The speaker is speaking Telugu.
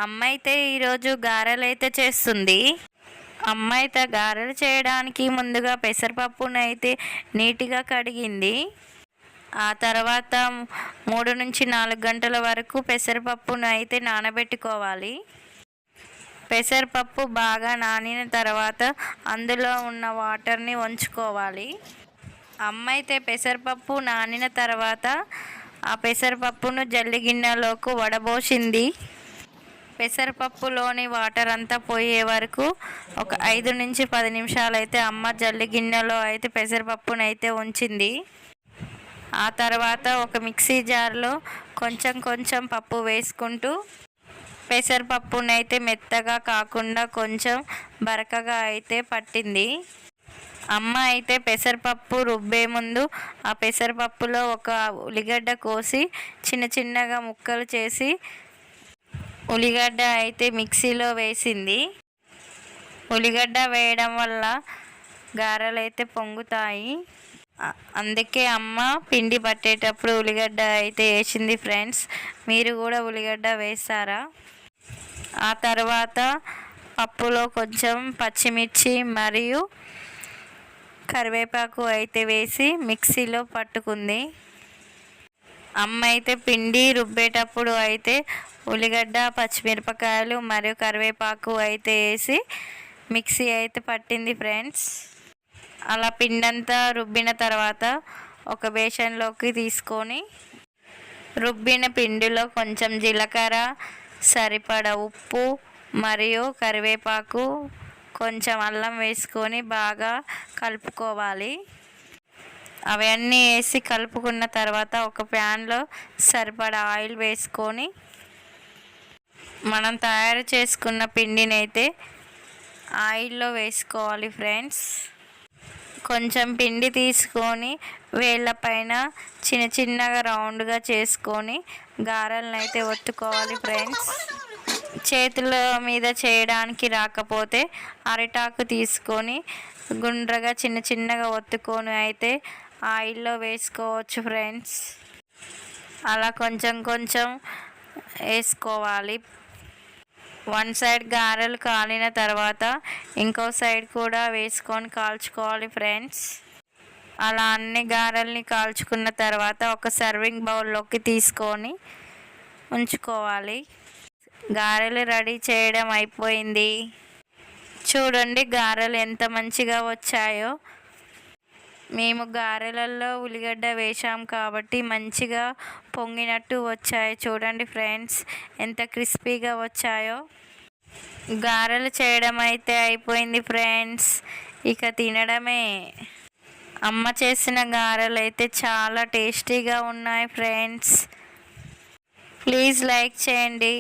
అమ్మ అయితే ఈరోజు గారెలు అయితే చేస్తుంది. అమ్మ అయితే గారెలు చేయడానికి ముందుగా పెసరపప్పునైతే నీట్గా కడిగింది. ఆ తర్వాత 3 నుంచి 4 గంటల వరకు పెసరపప్పును అయితే నానబెట్టుకోవాలి. పెసరపప్పు బాగా నానిన తర్వాత అందులో ఉన్న వాటర్ని వంచుకోవాలి. అమ్మ అయితే పెసరపప్పు నానిన తర్వాత ఆ పెసరపప్పును జల్లి గిన్నెలోకి వడబోసింది. పెసరపప్పులోని వాటర్ అంతా పోయే వరకు ఒక 5 నుంచి 10 నిమిషాలు అయితే అమ్మ జల్లి గిన్నెలో అయితే పెసరపప్పును అయితే ఉంచింది. ఆ తర్వాత ఒక మిక్సీ జార్లో కొంచెం కొంచెం పప్పు వేసుకుంటూ పెసరపప్పునైతే మెత్తగా కాకుండా కొంచెం బరకగా అయితే పట్టింది. అమ్మ అయితే పెసరపప్పు రుబ్బే ముందు ఆ పెసరపప్పులో ఒక ఉల్లిగడ్డ కోసి చిన్న చిన్నగా ముక్కలు చేసి ఉల్లిగడ్డ అయితే మిక్సీలో వేసింది. ఉల్లిగడ్డ వేయడం వల్ల గారెలు అయితే పొంగుతాయి. అందుకే అమ్మ పిండి పట్టేటప్పుడు ఉల్లిగడ్డ అయితే వేసింది ఫ్రెండ్స్. మీరు కూడా ఉల్లిగడ్డ వేస్తారా? ఆ తర్వాత పప్పులో కొంచెం పచ్చిమిర్చి మరియు కరివేపాకు అయితే వేసి మిక్సీలో పట్టుకుంది. అమ్మ అయితే పిండి రుబ్బేటప్పుడు అయితే ఉల్లిగడ్డ, పచ్చిమిరపకాయలు మరియు కరివేపాకు అయితే వేసి మిక్సీ అయితే పట్టింది ఫ్రెండ్స్. అలా పిండంతా రుబ్బిన తర్వాత ఒక బేషన్లోకి తీసుకొని రుబ్బిన పిండిలో కొంచెం జీలకర్ర, సరిపడ ఉప్పు మరియు కరివేపాకు, కొంచెం అల్లం వేసుకొని బాగా కలుపుకోవాలి. అవన్నీ వేసి కలుపుకున్న తర్వాత ఒక ప్యాన్లో సరిపడా ఆయిల్ వేసుకొని మనం తయారు చేసుకున్న పిండిని అయితే ఆయిల్లో వేసుకోవాలి ఫ్రెండ్స్. కొంచెం పిండి తీసుకొని వేళ్ళ పైన చిన్న చిన్నగా రౌండ్గా చేసుకొని గారెలను అయితే ఒత్తుకోవాలి ఫ్రెండ్స్. చేతుల మీద చేయడానికి రాకపోతే అరిటాకు తీసుకొని గుండ్రగా చిన్న చిన్నగా ఒత్తుకొని అయితే ఆయిల్లో వేసుకోవచ్చు ఫ్రెండ్స్. అలా కొంచెం కొంచెం వేసుకోవాలి. వన్ సైడ్ గారెలు కాలిన తర్వాత ఇంకో సైడ్ కూడా వేసుకొని కాల్చుకోవాలి ఫ్రెండ్స్. అలా అన్ని గారెల్ని కాల్చుకున్న తర్వాత ఒక సర్వింగ్ బౌల్లోకి తీసుకొని ఉంచుకోవాలి. గారెలు రెడీ చేయడం అయిపోయింది. చూడండి గారెలు ఎంత మంచిగా వచ్చాయో. మేము గారెలలో ఉల్లిగడ్డ వేసాం కాబట్టి మంచిగా పొంగినట్టు వచ్చాయి. చూడండి ఫ్రెండ్స్ ఎంత క్రిస్పీగా వచ్చాయో. గారెలు చేయడం అయితే అయిపోయింది ఫ్రెండ్స్. ఇక తినడమే. అమ్మ చేసిన గారెలు అయితే చాలా టేస్టీగా ఉన్నాయి ఫ్రెండ్స్. ప్లీజ్ లైక్ చేయండి.